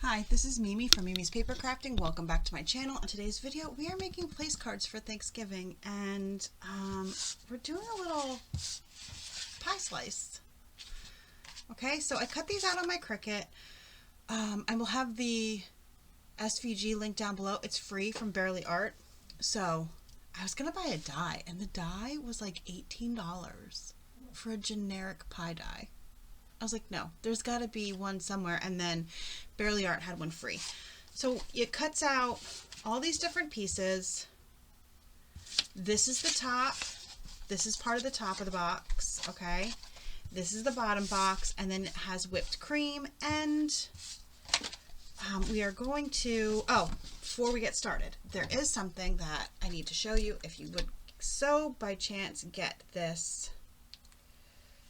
Hi, this is Mimi from Mimi's Paper Crafting. Welcome back to my channel. In today's video, we are making place cards for Thanksgiving, and we're doing a little pie slice. Okay, so I cut these out on my Cricut. I will have the SVG link down below. It's free from Bearly Art. So I was gonna buy a die, and the die was like $18 for a generic pie die. I was like, no, there's got to be one somewhere. And then Bearly Art had one free. So it cuts out all these different pieces. This is the top. This is part of the top of the box. Okay. This is the bottom box. And then it has whipped cream. And we are going to, before we get started, there is something that I need to show you. If you would so by chance get this.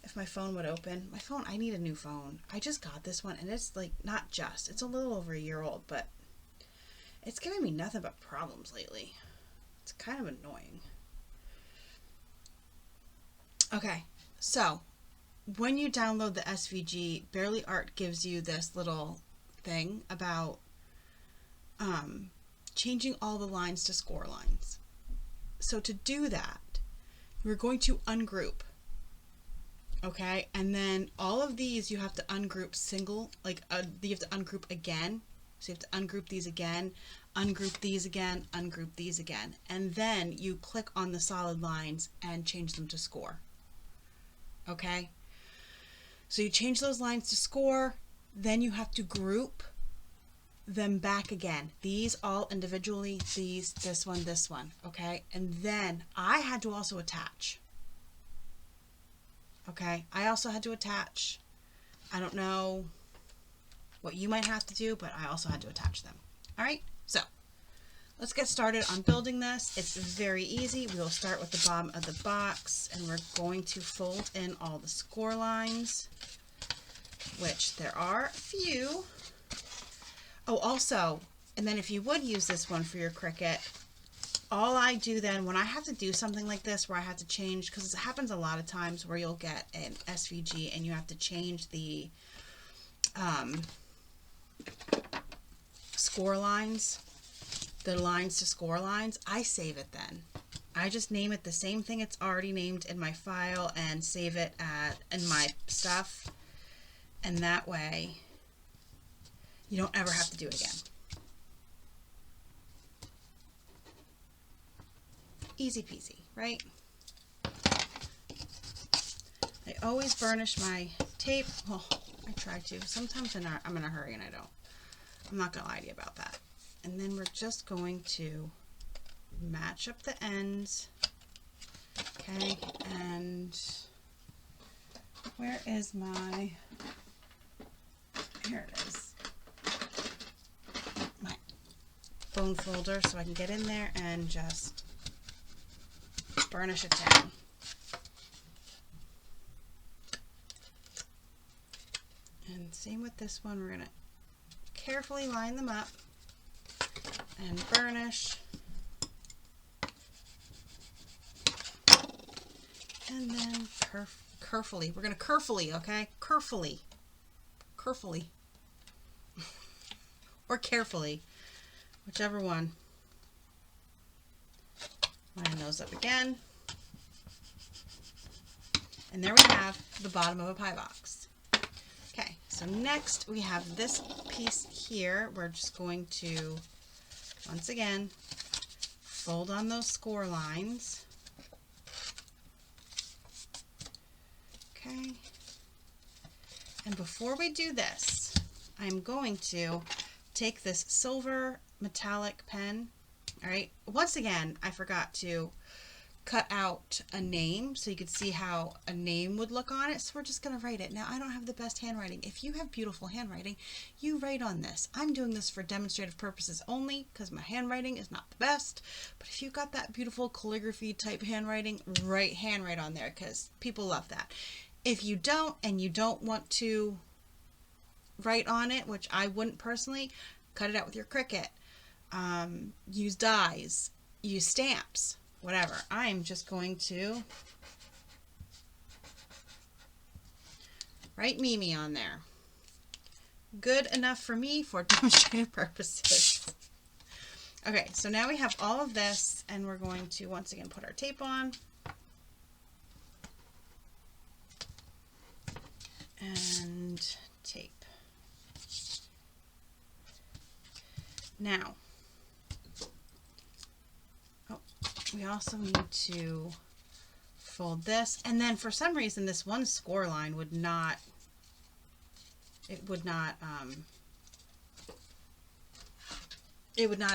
If my phone would open. My phone, I need a new phone. I just got this one, and it's like, not just, it's a little over a year old, but it's giving me nothing but problems lately. It's kind of annoying. Okay, so when you download the SVG, Bearly Art gives you this little thing about changing all the lines to score lines. So to do that, we're going to ungroup. Okay, and then all of these you have to ungroup single, you have to ungroup again. So you have to ungroup these again, ungroup these again, ungroup these again. And then you click on the solid lines and change them to score. Okay, so you change those lines to score, then you have to group them back again. These all individually, these, this one, okay? And then I had to also attach. Okay, I also had to attach. I don't know what you might have to do, but I also had to attach them. All right, so let's get started on building this. It's very easy. We will start with the bottom of the box, and we're going to fold in all the score lines, which there are a few. Oh, also, and then if you would use this one for your Cricut, all I do then, when I have to do something like this where I have to change, because it happens a lot of times where you'll get an SVG and you have to change the score lines, the lines to score lines, I save it then. I just name it the same thing it's already named in my file and save it in my stuff, and that way you don't ever have to do it again. Easy peasy, right? I always burnish my tape. Well, I try to. Sometimes I'm in a hurry and I don't. I'm not going to lie to you about that. And then we're just going to match up the ends. Okay, and where is my, here it is, my bone folder, so I can get in there and just burnish it down. And same with this one, we're going to carefully line them up and burnish. And then carefully, we're going to carefully, okay? Carefully. Or carefully, whichever one. Line those up again. And there we have the bottom of a pie box. Okay, so next we have this piece here. We're just going to, once again, fold on those score lines. Okay. And before we do this, I'm going to take this silver metallic pen. All right, once again, I forgot to cut out a name so you could see how a name would look on it. So we're just going to write it. Now, I don't have the best handwriting. If you have beautiful handwriting, you write on this. I'm doing this for demonstrative purposes only because my handwriting is not the best. But if you've got that beautiful calligraphy type handwriting, handwrite on there because people love that. If you don't and you don't want to write on it, which I wouldn't personally, cut it out with your Cricut. Use dies, use stamps, whatever. I'm just going to write Mimi on there. good enough for me for demonstrative purposes. Okay, so now we have all of this, and we're going to once again put our tape on. And tape. Now, we also need to fold this, and then for some reason this one score line would not, it would not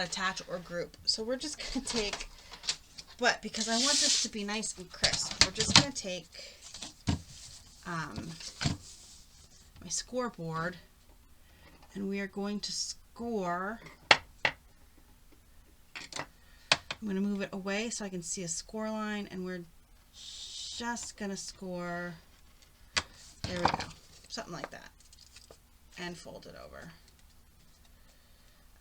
attach or group. So we're just going to take, but because I want this to be nice and crisp, we're just going to take my scoreboard, and we are going to score. I'm going to move it away so I can see a score line, and we're just going to score, there we go, something like that, and fold it over.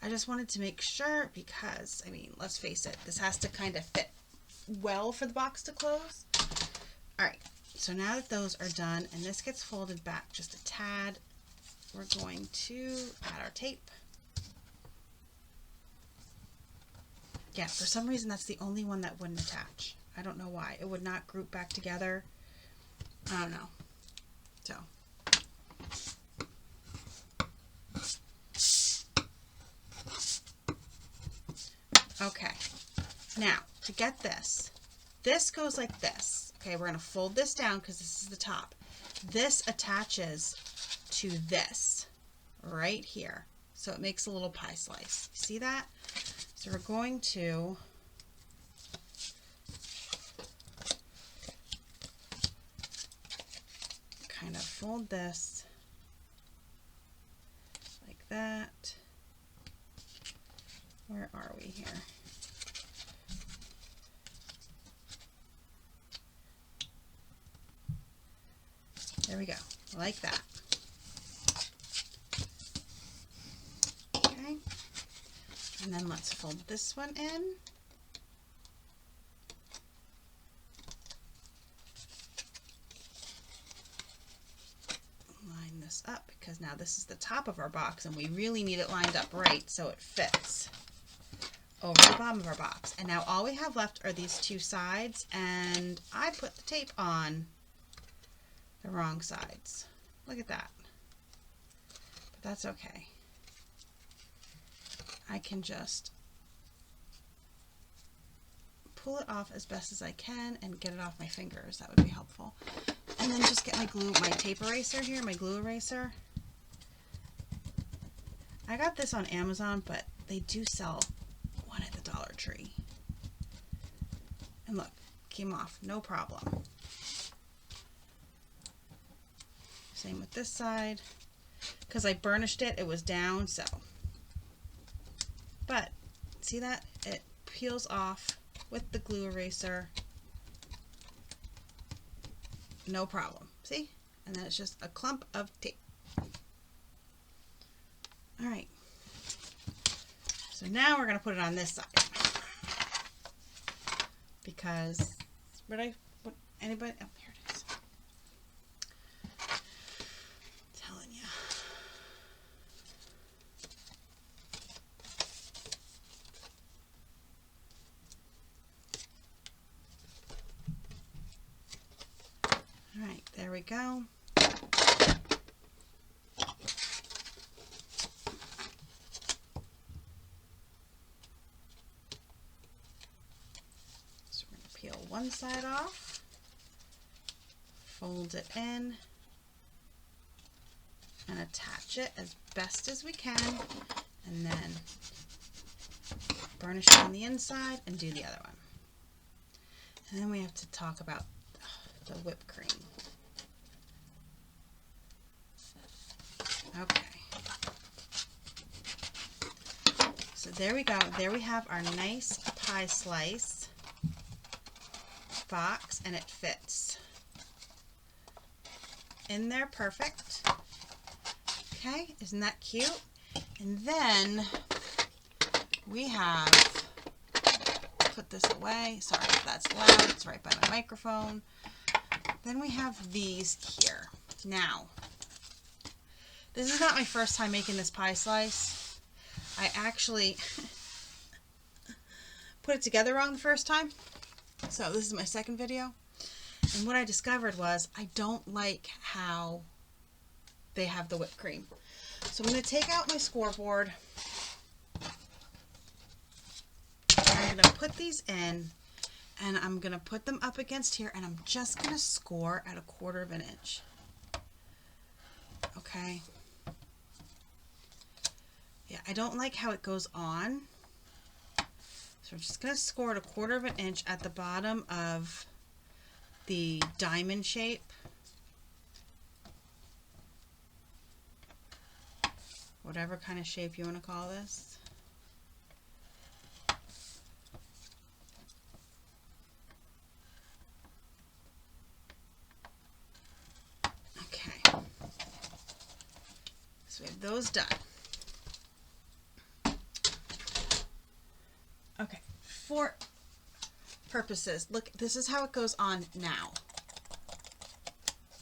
I just wanted to make sure because, I mean, let's face it, this has to kind of fit well for the box to close. Alright, so now that those are done and this gets folded back just a tad, we're going to add our tape. Yeah, for some reason that's the only one that wouldn't attach. I don't know why. It would not group back together. I don't know. So. Okay. Now, to get this, this goes like this. Okay, we're going to fold this down because this is the top. This attaches to this right here. So it makes a little pie slice. See that? So we're going to kind of fold this like that. Where are we here? There we go, like that. Okay, and then let's fold this one in. Line this up because now this is the top of our box and we really need it lined up right so it fits over the bottom of our box. And now all we have left are these two sides, and I put the tape on the wrong sides. Look at that. But that's okay. I can just pull it off as best as I can and get it off my fingers. That would be helpful. And then just get my tape eraser here, my glue eraser. I got this on Amazon, but they do sell one at the Dollar Tree. And look, came off, no problem. Same with this side. Because I burnished it, it was down, so. But, see that? It peels off with the glue eraser. No problem. See? And then it's just a clump of tape. Alright. So now we're going to put it on this side. Because, anybody? Oh, here it is. Telling you. Alright, there we go. So we're going to peel one side off, fold it in, and attach it as best as we can, and then burnish it on the inside and do the other one. And then we have to talk about the whipped cream. Okay. So there we go. There we have our nice pie slice box, and it fits in there perfect. Okay, isn't that cute? And then we have, put this away. Sorry if that's loud. It's right by my microphone. Then we have these here. Now, This is not my first time making this pie slice. I actually put it together wrong the first time. So this is my second video. And what I discovered was I don't like how they have the whipped cream. So I'm going to take out my scoreboard. I'm going to put these in, and I'm going to put them up against here, and I'm just going to score at 1/4 of an inch. Okay. Yeah, I don't like how it goes on. So I'm just going to score at 1/4 of an inch at the bottom of the diamond shape. Whatever kind of shape you want to call this. Okay. So we have those done. Okay. For purposes, look, this is how it goes on now.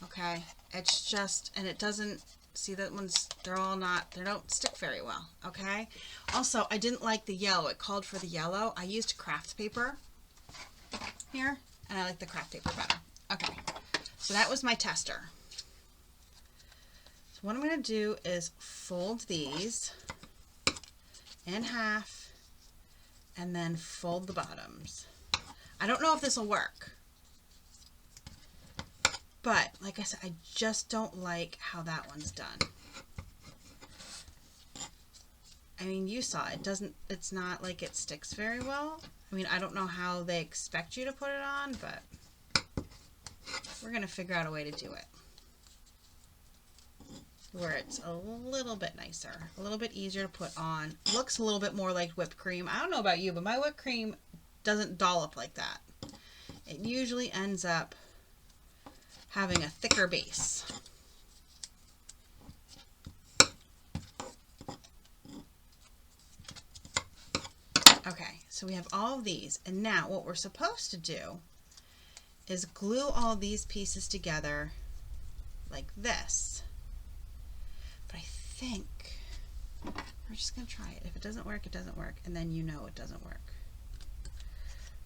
Okay. It's just, and it doesn't, see that one's, they don't stick very well. Okay. Also, I didn't like the yellow. It called for the yellow. I used craft paper here, and I like the craft paper better. Okay. So that was my tester. So what I'm going to do is fold these in half and then fold the bottoms. I don't know if this will work, but like I said, I just don't like how that one's done. I mean, you saw it doesn't, it's not like it sticks very well. I mean, I don't know how they expect you to put it on, but we're going to figure out a way to do it where it's a little bit nicer, a little bit easier to put on. Looks a little bit more like whipped cream. I don't know about you, but my whipped cream doesn't dollop like that. It usually ends up having a thicker base. Okay, so we have all of these, and now what we're supposed to do is glue all these pieces together like this. But I think we're just going to try it. If it doesn't work, it doesn't work, and then you know it doesn't work.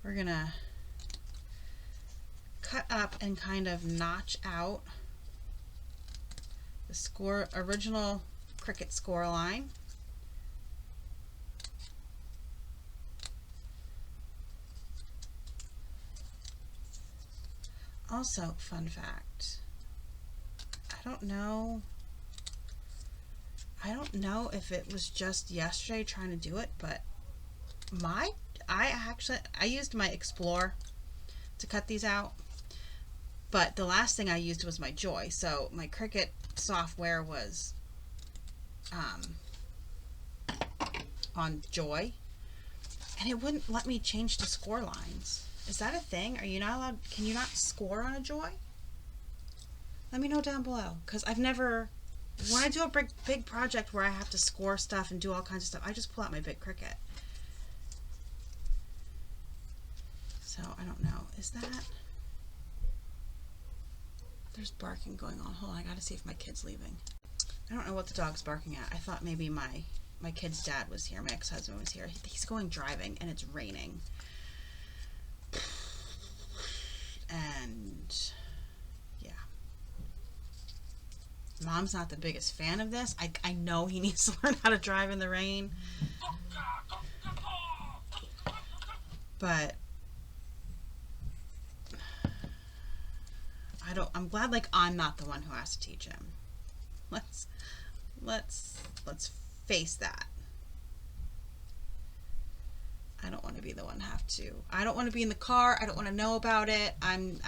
We're going to cut up and kind of notch out the original Cricut score line. Also, fun fact, I don't know if it was just yesterday trying to do it, but I used my Explore to cut these out, but the last thing I used was my Joy. So my Cricut software was on Joy, and it wouldn't let me change the score lines. Is that a thing? Are you not allowed? Can you not score on a Joy? Let me know down below, because I've never, when I do a big project where I have to score stuff and do all kinds of stuff, I just pull out my big Cricut. So I don't know. Is that? There's barking going on. Hold on, I gotta see if my kid's leaving. I don't know what the dog's barking at. I thought maybe my kid's dad was here. My ex-husband was here. He's going driving and it's raining. And yeah, Mom's not the biggest fan of this. I know he needs to learn how to drive in the rain, but I'm glad like I'm not the one who has to teach him. Let's face that. I don't want to be the one I don't want to be in the car. I don't want to know about it. I'm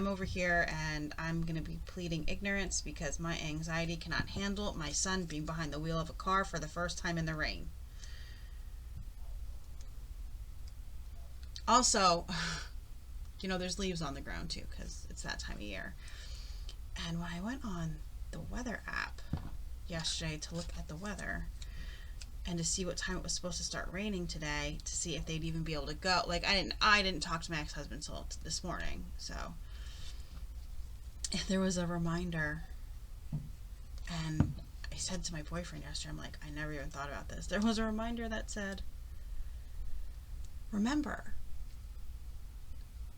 over here and I'm going to be pleading ignorance because my anxiety cannot handle my son being behind the wheel of a car for the first time in the rain. Also, you know, there's leaves on the ground too because it's that time of year. And when I went on the weather app yesterday to look at the weather and to see what time it was supposed to start raining today, to see if they'd even be able to go. Like I didn't talk to my ex-husband until this morning, so there was a reminder, and I said to my boyfriend yesterday, I'm like, I never even thought about this. There was a reminder that said, remember,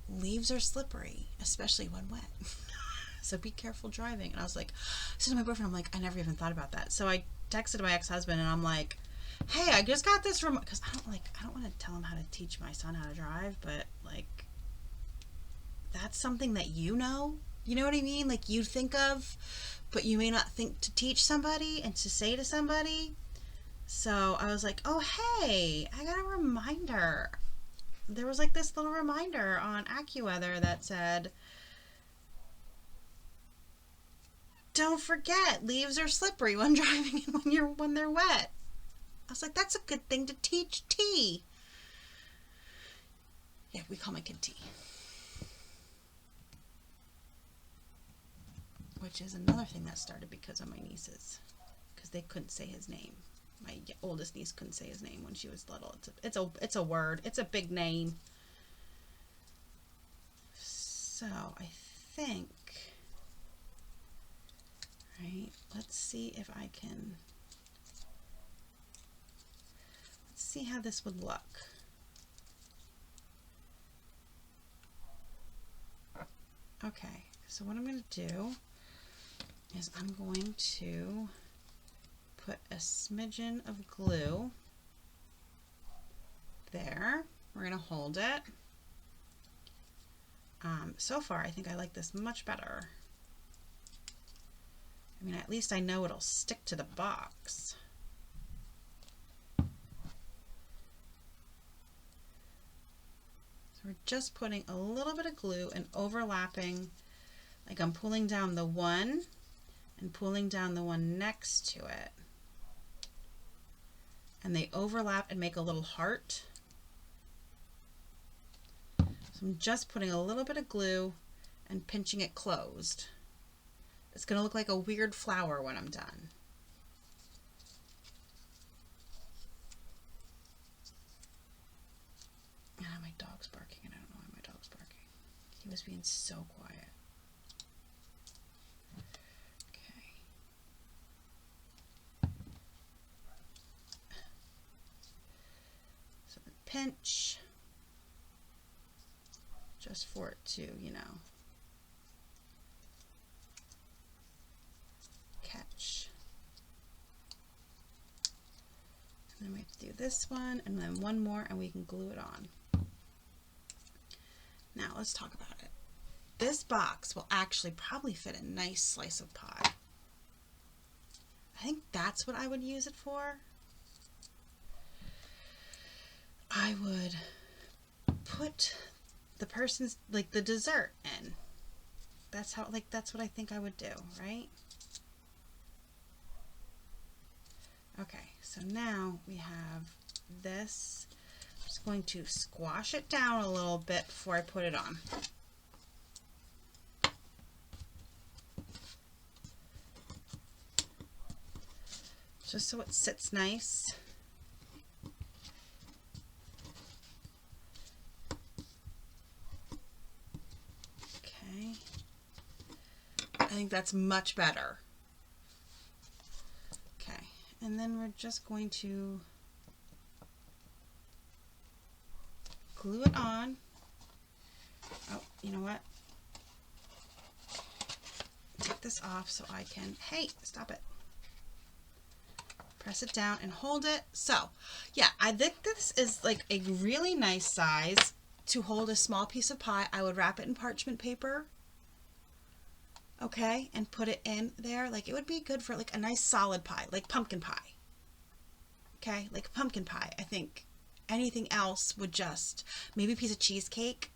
leaves are slippery, especially when wet. So be careful driving. And I was like, I said to my boyfriend, I'm like, I never even thought about that. So I texted my ex-husband and I'm like, hey, I just got this from, because I don't want to tell him how to teach my son how to drive, but like, that's something that you know what I mean? Like you think of, but you may not think to teach somebody and to say to somebody. So I was like, oh, hey, I got a reminder. There was like this little reminder on AccuWeather that said, don't forget, leaves are slippery when driving and when they're wet. I was like, that's a good thing to teach T. Yeah, we call my kid T. Which is another thing that started because of my nieces. Because they couldn't say his name. My oldest niece couldn't say his name when she was little. It's a word. It's a big name. So I think, right, let's see if I can, let's see how this would look. Okay, so what I'm going to do is I'm going to put a smidgen of glue there. We're going to hold it. So far, I think I like this much better. I mean, at least I know it'll stick to the box. So we're just putting a little bit of glue and overlapping, like I'm pulling down the one and pulling down the one next to it. And they overlap and make a little heart. So I'm just putting a little bit of glue and pinching it closed. It's going to look like a weird flower when I'm done. My dog's barking, and I don't know why my dog's barking. He was being so quiet. Okay. So pinch. Just for it to, you know, catch. And then we have to do this one and then one more and we can glue it on. Now let's talk about it. This box will actually probably fit a nice slice of pie. I think that's what I would use it for. I would put the person's, like, the dessert in. That's how, like, that's what I think I would do, right? Okay, so now we have this. I'm just going to squash it down a little bit before I put it on. Just so it sits nice. I think that's much better. Okay, and then we're just going to glue it on. Oh, you know what? Take this off so I can, hey, stop it. Press it down and hold it. So, yeah, I think this is like a really nice size to hold a small piece of pie. I would wrap it in parchment paper. Okay, and put it in there. Like, it would be good for like a nice solid pie, like pumpkin pie. Okay, like pumpkin pie. I think anything else would just, maybe a piece of cheesecake.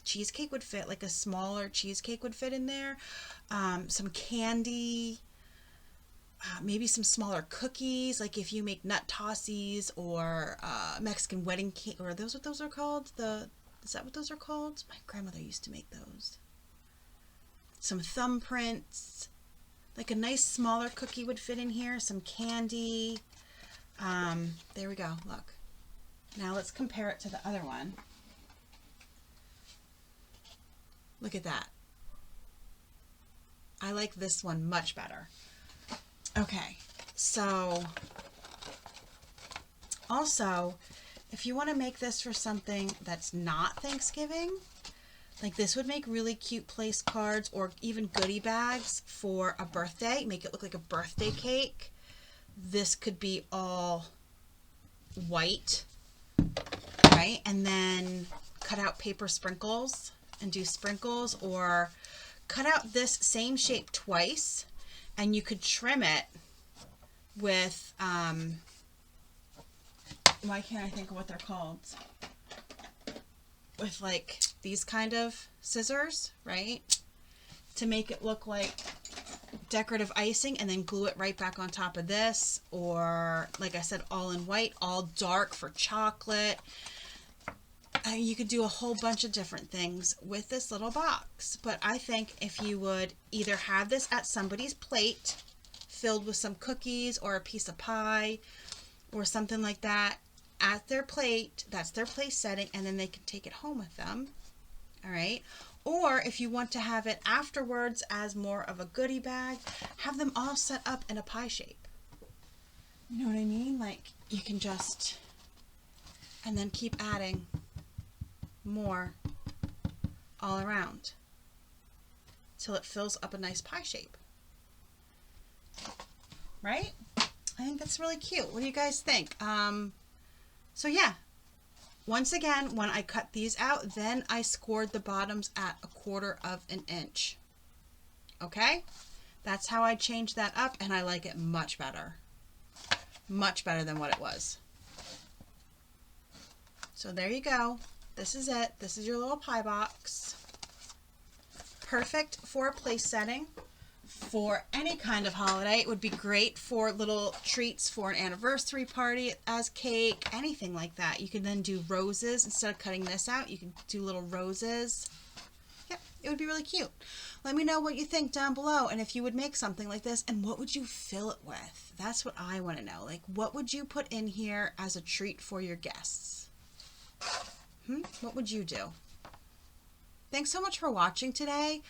Cheesecake would fit, like a smaller cheesecake would fit in there. Some candy, maybe some smaller cookies, like if you make nut tossies or Mexican wedding cake, or are those what those are called? Is that what those are called? My grandmother used to make those. Some thumbprints, like a nice smaller cookie would fit in here, some candy. There we go, look. Now let's compare it to the other one. Look at that. I like this one much better. Okay, so also, if you want to make this for something that's not Thanksgiving, like this would make really cute place cards or even goodie bags for a birthday. Make it look like a birthday cake. This could be all white, right? And then cut out paper sprinkles and do sprinkles, or cut out this same shape twice and you could trim it with, why can't I think of what they're called? With like these kind of scissors, right? To make it look like decorative icing, and then glue it right back on top of this, or like I said, all in white, all dark for chocolate. You could do a whole bunch of different things with this little box. But I think if you would either have this at somebody's plate filled with some cookies or a piece of pie or something like that at their plate, that's their place setting, and then they can take it home with them. All right. Or if you want to have it afterwards as more of a goodie bag, have them all set up in a pie shape. You know what I mean? Like you can just, and then keep adding more all around till it fills up a nice pie shape. Right? I think that's really cute. What do you guys think? So yeah, once again, when I cut these out, then I scored the bottoms at 1/4 of an inch. Okay? That's how I changed that up, and I like it much better. Much better than what it was. So there you go. This is it. This is your little pie box. Perfect for a place setting. For any kind of holiday. It would be great for little treats for an anniversary party as cake, anything like that. You can then do roses. Instead of cutting this out, you can do little roses. Yep, it would be really cute. Let me know what you think down below, and if you would make something like this, and what would you fill it with? That's what I want to know. Like, what would you put in here as a treat for your guests? What would you do? Thanks so much for watching today.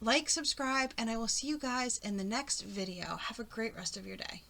Like, subscribe, and I will see you guys in the next video. Have a great rest of your day.